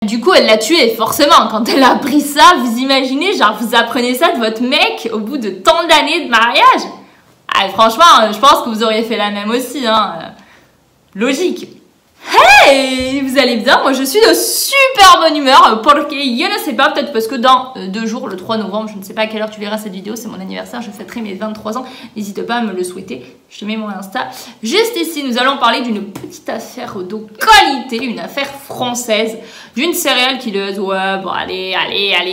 Du coup, elle l'a tué, forcément. Quand elle a appris ça, vous imaginez, genre, vous apprenez ça de votre mec au bout de tant d'années de mariage? Ah, franchement, je pense que vous auriez fait la même aussi, hein. Logique. Hey, vous allez bien? Moi, je suis de super bonne humeur. Porque, je ne sais pas, peut-être parce que dans 2 jours, le 3 novembre, je ne sais pas à quelle heure tu verras cette vidéo, c'est mon anniversaire, je fêterai mes 23 ans. N'hésite pas à me le souhaiter. Je te mets mon Insta. Juste ici, nous allons parler d'une petite affaire de qualité, une affaire française, d'une serial killeuse. Ouais, bon, allez,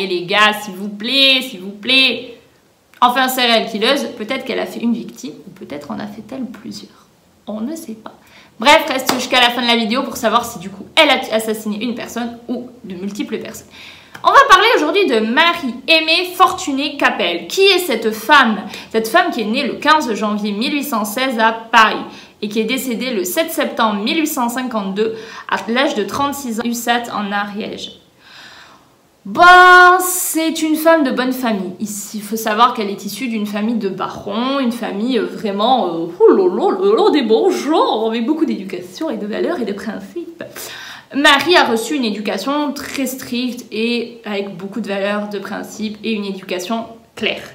les gars, s'il vous plaît. Enfin, serial killeuse, peut-être qu'elle a fait une victime, ou peut-être en a fait-elle plusieurs. On ne sait pas. Bref, reste jusqu'à la fin de la vidéo pour savoir si du coup elle a assassiné une personne ou de multiples personnes. On va parler aujourd'hui de Marie-Aimée Fortuné-Capelle. Qui est cette femme? Cette femme qui est née le 15 janvier 1816 à Paris et qui est décédée le 7 septembre 1852 à l'âge de 36 ans, Ussat en Ariège. Bon, c'est une femme de bonne famille. Il faut savoir qu'elle est issue d'une famille de barons, une famille vraiment des bons gens, avec beaucoup d'éducation et de valeurs et de principes. Marie a reçu une éducation très stricte et avec beaucoup de valeurs, de principes et une éducation claire.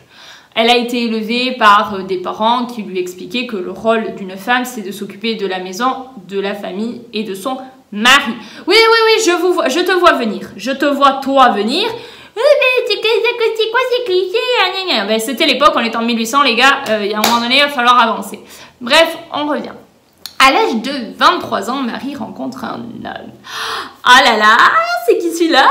Elle a été élevée par des parents qui lui expliquaient que le rôle d'une femme, c'est de s'occuper de la maison, de la famille et de son mari. Oui, je te vois venir. Je te vois toi venir. Oui, mais c'est quoi ces clichés? Ben, c'était l'époque, on est en 1800, les gars. Il y a un moment donné, il va falloir avancer. Bref, on revient. À l'âge de 23 ans, Marie rencontre un homme. Ah là là, c'est qui celui-là?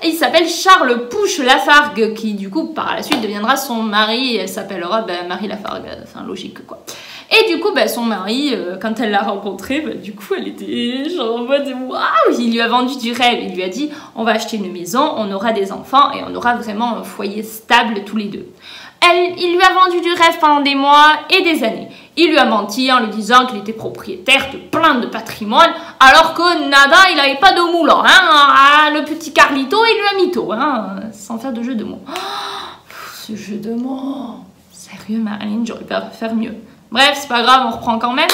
Il s'appelle Charles Pouche Lafargue, qui du coup, par la suite, deviendra son mari. Elle s'appellera Marie Lafargue. Enfin, logique, quoi. Et du coup, son mari, quand elle l'a rencontré, du coup, elle était genre en mode waouh, il lui a vendu du rêve. Il lui a dit, on va acheter une maison, on aura des enfants et on aura vraiment un foyer stable tous les deux. Il lui a vendu du rêve pendant des mois et des années. Il lui a menti en lui disant qu'il était propriétaire de plein de patrimoine, alors que nada, il n'avait pas de moulin. Hein. Le petit Carlito, il lui a mytho, hein, sans faire de jeu de mots. Oh, ce jeu de mots. Sérieux, Marilyn, j'aurais pas pu faire mieux. Bref, c'est pas grave, on reprend quand même.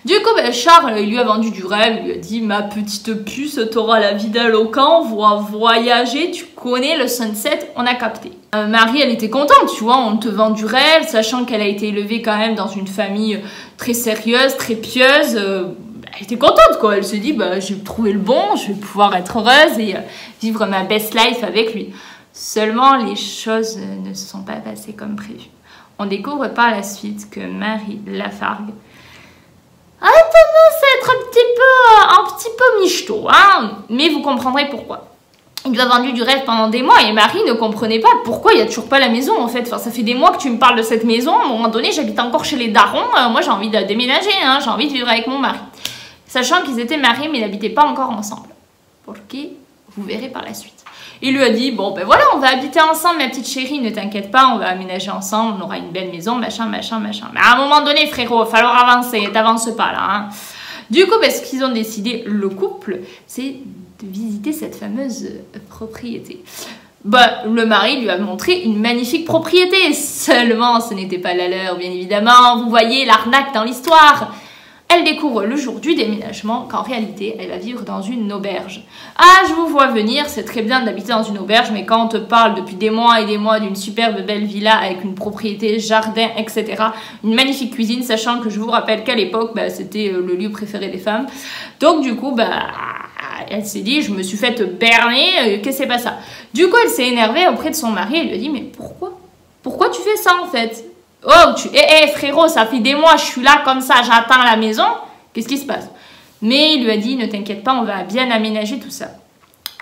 Du coup, Charles, il lui a vendu du rêve, il lui a dit « Ma petite puce, t'auras la vie d'un loquant, on va voyager, tu connais le sunset, on a capté. » Marie, elle était contente, tu vois, on te vend du rêve, sachant qu'elle a été élevée quand même dans une famille très sérieuse, très pieuse. Elle était contente, quoi. Elle se dit « J'ai trouvé le bon, je vais pouvoir être heureuse et vivre ma best life avec lui. » Seulement, les choses ne se sont pas passées comme prévu. On découvre par la suite que Marie Lafargue a tendance à être un petit peu michto, hein, mais vous comprendrez pourquoi. Il lui a vendu du rêve pendant des mois et Marie ne comprenait pas pourquoi il n'y a toujours pas la maison en fait. Enfin, ça fait des mois que tu me parles de cette maison, à un moment donné j'habite encore chez les darons, moi j'ai envie de déménager, hein, j'ai envie de vivre avec mon mari. Sachant qu'ils étaient mariés mais n'habitaient pas encore ensemble. Pour qui vous verrez par la suite. Il lui a dit, bon voilà, on va habiter ensemble ma petite chérie, ne t'inquiète pas, on va aménager ensemble, on aura une belle maison, machin. Mais à un moment donné frérot, il va falloir avancer, t'avances pas là. Hein. Du coup, ce qu'ils ont décidé, le couple, c'est de visiter cette fameuse propriété. Le mari lui a montré une magnifique propriété, seulement ce n'était pas la leur, bien évidemment, vous voyez l'arnaque dans l'histoire. Elle découvre le jour du déménagement qu'en réalité, elle va vivre dans une auberge. Ah, je vous vois venir, c'est très bien d'habiter dans une auberge, mais quand on te parle depuis des mois et des mois d'une superbe belle villa avec une propriété, jardin, etc., une magnifique cuisine, sachant que je vous rappelle qu'à l'époque, c'était le lieu préféré des femmes. Donc du coup, elle s'est dit, je me suis faite berner, qu'est-ce que c'est pas ça? Du coup, elle s'est énervée auprès de son mari, elle lui a dit, mais pourquoi? Pourquoi tu fais ça en fait? Oh, frérot, ça fait des mois, je suis là comme ça, j'attends la maison. Qu'est-ce qui se passe? Mais il lui a dit, ne t'inquiète pas, on va bien aménager tout ça.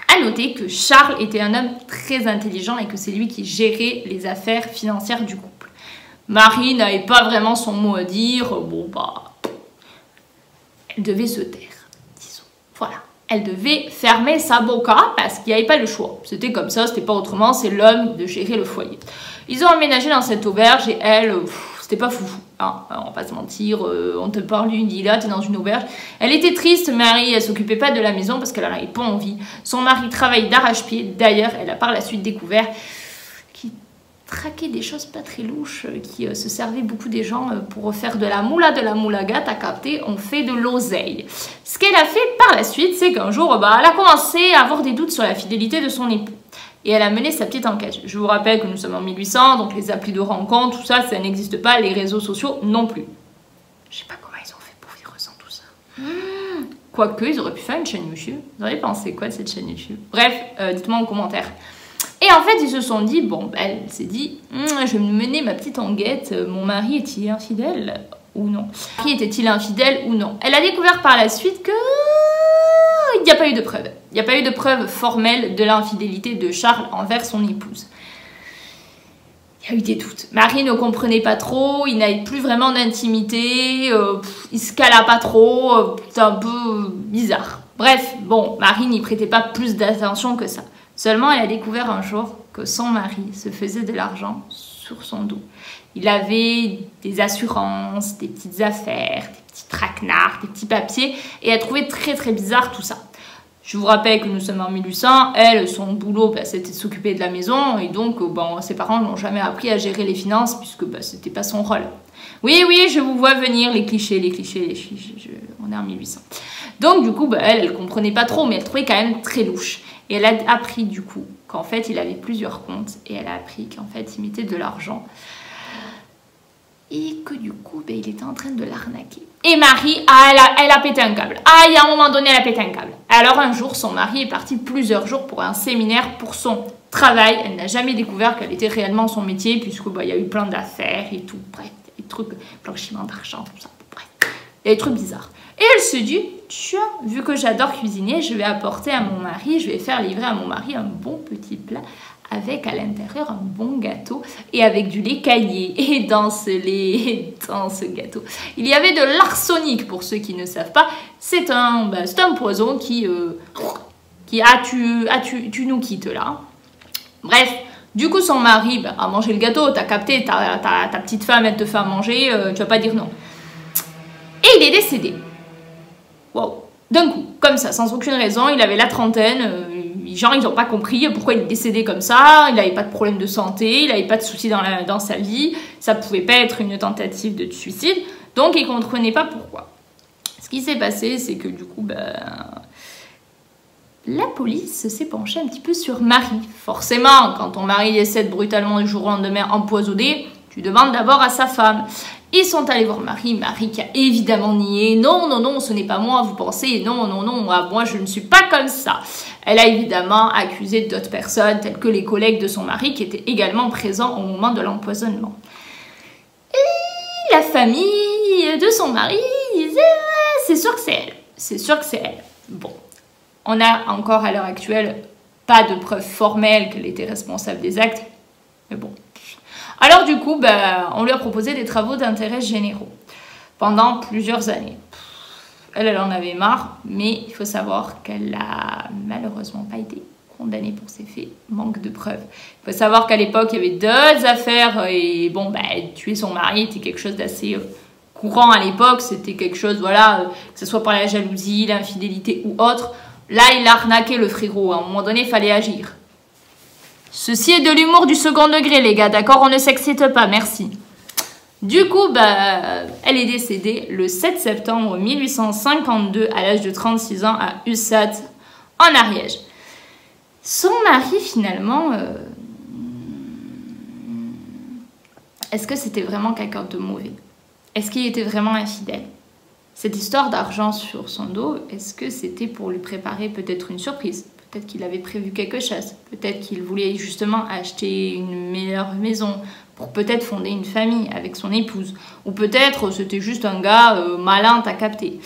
À noter que Charles était un homme très intelligent et que c'est lui qui gérait les affaires financières du couple. Marie n'avait pas vraiment son mot à dire. Elle devait se taire, disons. Voilà. Elle devait fermer sa boca parce qu'il n'y avait pas le choix. C'était comme ça, c'était pas autrement, c'est l'homme de gérer le foyer. Ils ont emménagé dans cette auberge et elle, c'était pas foufou. Hein, on va pas se mentir, on te parle d'une île, t'es dans une auberge. Elle était triste, Marie, elle s'occupait pas de la maison parce qu'elle n'avait pas envie. Son mari travaille d'arrache-pied. D'ailleurs, elle a par la suite découvert qu'il traqué des choses pas très louches qui se servaient beaucoup des gens pour faire de la moulaga, t'as capté, on fait de l'oseille. Ce qu'elle a fait par la suite, c'est qu'un jour, elle a commencé à avoir des doutes sur la fidélité de son époux. Et elle a mené sa petite enquête. Je vous rappelle que nous sommes en 1800, donc les applis de rencontre, tout ça, ça n'existe pas, les réseaux sociaux non plus. Je sais pas comment ils ont fait pour vivre sans tout ça. Quoique, ils auraient pu faire une chaîne YouTube. Vous auriez pensé quoi de cette chaîne YouTube? Bref, dites-moi en commentaire. Et en fait, ils se sont dit, bon, elle s'est dit, je vais mener ma petite enquête, mon mari est-il infidèle ou non? Mon mari était-il infidèle ou non? Elle a découvert par la suite que il n'y a pas eu de preuves. Il n'y a pas eu de preuves formelles de l'infidélité de Charles envers son épouse. Il y a eu des doutes. Marie ne comprenait pas trop, il n'avait plus vraiment d'intimité, il se cala pas trop, c'est un peu bizarre. Bref, bon, Marie n'y prêtait pas plus d'attention que ça. Seulement, elle a découvert un jour que son mari se faisait de l'argent sur son dos. Il avait des assurances, des petites affaires, des petits traquenards, des petits papiers, et elle trouvait très très bizarre tout ça. Je vous rappelle que nous sommes en 1800, elle, son boulot, c'était de s'occuper de la maison, et donc ses parents n'ont jamais appris à gérer les finances, puisque c'était pas son rôle. Oui, je vous vois venir, les clichés, on est en 1800. Donc du coup, elle comprenait pas trop, mais elle trouvait quand même très louche. Et elle a appris du coup qu'en fait, il avait plusieurs comptes, et elle a appris qu'en fait, il mettait de l'argent. Et que du coup, il était en train de l'arnaquer. Et Marie, elle a pété un câble. Il y a un moment donné, elle a pété un câble. Alors un jour, son mari est parti plusieurs jours pour un séminaire pour son travail. Elle n'a jamais découvert quel était réellement son métier, puisque il y a eu plein d'affaires et tout. Bref, des trucs, blanchiment d'argent, tout ça. Bref, il y a des trucs bizarres. Et elle se dit, tiens, vu que j'adore cuisiner, je vais apporter à mon mari, je vais faire livrer à mon mari un bon petit plat avec à l'intérieur un bon gâteau et avec du lait caillé. Et dans ce gâteau, il y avait de l'arsenic, pour ceux qui ne savent pas. C'est un poison qui tu nous quittes là. Bref, du coup son mari a mangé le gâteau, t'as capté, ta petite femme, elle te fait à manger, tu vas pas dire non. Et il est décédé. Wow. D'un coup, comme ça, sans aucune raison, il avait la trentaine, genre ils n'ont pas compris pourquoi il est décédé comme ça, il n'avait pas de problème de santé, il n'avait pas de soucis dans sa vie, ça pouvait pas être une tentative de suicide, donc ils ne comprenaient pas pourquoi. Ce qui s'est passé, c'est que du coup, la police s'est penchée un petit peu sur Marie. Forcément, quand ton mari décède brutalement du jour au lendemain empoisonné, tu demandes d'abord à sa femme. Ils sont allés voir Marie qui a évidemment nié. Non, ce n'est pas moi, vous pensez, non, moi je ne suis pas comme ça. Elle a évidemment accusé d'autres personnes, telles que les collègues de son mari, qui étaient également présents au moment de l'empoisonnement. Et la famille de son mari disait, c'est sûr que c'est elle. Bon, on a encore à l'heure actuelle pas de preuve formelle qu'elle était responsable des actes, mais bon. Alors du coup, on lui a proposé des travaux d'intérêt généraux pendant plusieurs années. Elle en avait marre, mais il faut savoir qu'elle n'a malheureusement pas été condamnée pour ses faits, manque de preuves. Il faut savoir qu'à l'époque, il y avait d'autres affaires et tuer son mari était quelque chose d'assez courant à l'époque. C'était quelque chose, que ce soit par la jalousie, l'infidélité ou autre. Là, il a arnaqué le frérot. À un moment donné, il fallait agir. Ceci est de l'humour du second degré, les gars, d'accord? On ne s'excite pas, merci. Du coup, elle est décédée le 7 septembre 1852 à l'âge de 36 ans à Ussat, en Ariège. Son mari, finalement, est-ce que c'était vraiment quelqu'un de mauvais? Est-ce qu'il était vraiment infidèle? Cette histoire d'argent sur son dos, est-ce que c'était pour lui préparer peut-être une surprise? Peut-être qu'il avait prévu quelque chose. Peut-être qu'il voulait justement acheter une meilleure maison pour peut-être fonder une famille avec son épouse. Ou peut-être c'était juste un gars malin, t'as capté.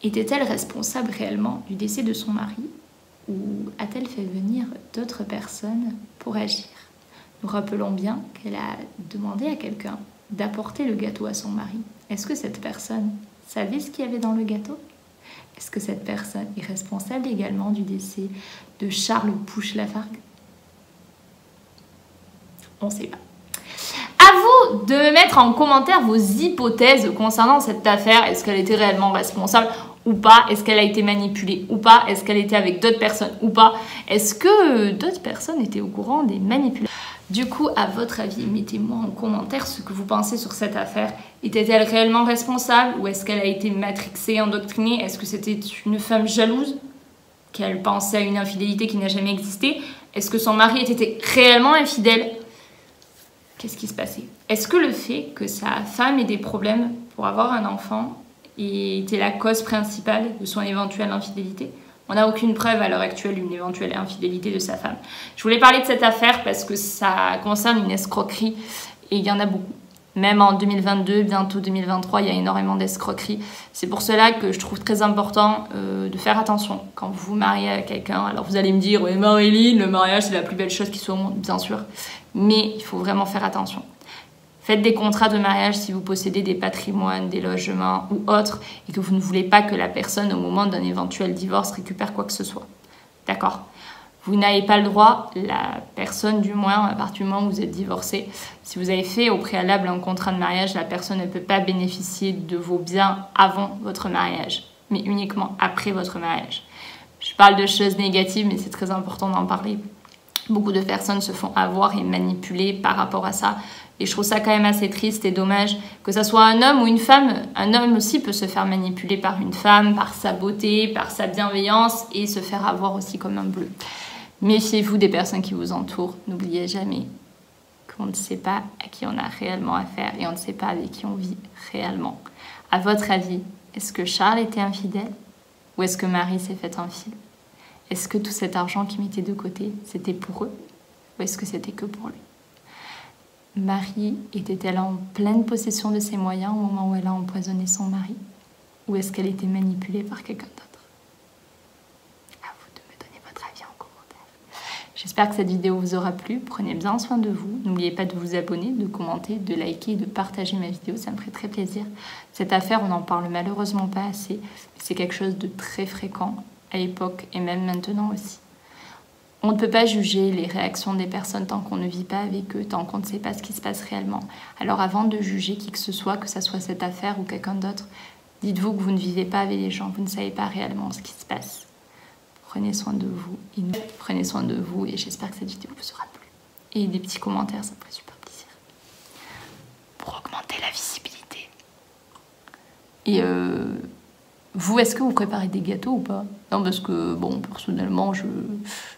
Était-elle responsable réellement du décès de son mari? Ou a-t-elle fait venir d'autres personnes pour agir? Nous rappelons bien qu'elle a demandé à quelqu'un d'apporter le gâteau à son mari. Est-ce que cette personne savait ce qu'il y avait dans le gâteau? Est-ce que cette personne est responsable également du décès de Charles Pouche-Lafargue? On ne sait pas. À vous de me mettre en commentaire vos hypothèses concernant cette affaire. Est-ce qu'elle était réellement responsable ou pas? Est-ce qu'elle a été manipulée ou pas? Est-ce qu'elle était avec d'autres personnes ou pas? Est-ce que d'autres personnes étaient au courant des manipulations? Du coup, à votre avis, mettez-moi en commentaire ce que vous pensez sur cette affaire. Était-elle réellement responsable ou est-ce qu'elle a été matrixée, endoctrinée? Est-ce que c'était une femme jalouse, qu'elle pensait à une infidélité qui n'a jamais existé? Est-ce que son mari était réellement infidèle? Qu'est-ce qui se passait? Est-ce que le fait que sa femme ait des problèmes pour avoir un enfant était la cause principale de son éventuelle infidélité? On n'a aucune preuve à l'heure actuelle d'une éventuelle infidélité de sa femme. Je voulais parler de cette affaire parce que ça concerne une escroquerie et il y en a beaucoup. Même en 2022, bientôt 2023, il y a énormément d'escroqueries. C'est pour cela que je trouve très important de faire attention quand vous vous mariez à quelqu'un. Alors vous allez me dire, oui Marilyn, le mariage c'est la plus belle chose qui soit au monde, bien sûr. Mais il faut vraiment faire attention. Faites des contrats de mariage si vous possédez des patrimoines, des logements ou autres et que vous ne voulez pas que la personne, au moment d'un éventuel divorce, récupère quoi que ce soit. D'accord? Vous n'avez pas le droit, la personne du moins, à partir du moment où vous êtes divorcé, si vous avez fait au préalable un contrat de mariage, la personne ne peut pas bénéficier de vos biens avant votre mariage, mais uniquement après votre mariage. Je parle de choses négatives, mais c'est très important d'en parler. Beaucoup de personnes se font avoir et manipuler par rapport à ça. Et je trouve ça quand même assez triste et dommage que ça soit un homme ou une femme. Un homme aussi peut se faire manipuler par une femme, par sa beauté, par sa bienveillance et se faire avoir aussi comme un bleu. Méfiez-vous des personnes qui vous entourent. N'oubliez jamais qu'on ne sait pas à qui on a réellement affaire et on ne sait pas avec qui on vit réellement. À votre avis, est-ce que Charles était infidèle ou est-ce que Marie s'est fait un fil? Est-ce que tout cet argent qu'ils mettaient de côté, c'était pour eux ou est-ce que c'était que pour lui? Marie était-elle en pleine possession de ses moyens au moment où elle a empoisonné son mari? Ou est-ce qu'elle était manipulée par quelqu'un d'autre? À vous de me donner votre avis en commentaire. J'espère que cette vidéo vous aura plu. Prenez bien soin de vous. N'oubliez pas de vous abonner, de commenter, de liker et de partager ma vidéo. Ça me ferait très plaisir. Cette affaire, on n'en parle malheureusement pas assez. C'est quelque chose de très fréquent à l'époque et même maintenant aussi. On ne peut pas juger les réactions des personnes tant qu'on ne vit pas avec eux, tant qu'on ne sait pas ce qui se passe réellement. Alors avant de juger qui que ce soit cette affaire ou quelqu'un d'autre, dites-vous que vous ne vivez pas avec les gens, vous ne savez pas réellement ce qui se passe. Prenez soin de vous et j'espère que cette vidéo vous aura plu. Et des petits commentaires, ça me ferait super plaisir. Pour augmenter la visibilité. Et vous, est-ce que vous préparez des gâteaux ou pas? Non, parce que, bon, personnellement, je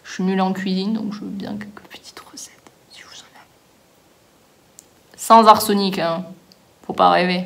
suis nulle en cuisine, donc je veux bien quelques petites recettes, si vous en avez. Sans arsenic, hein. Faut pas rêver.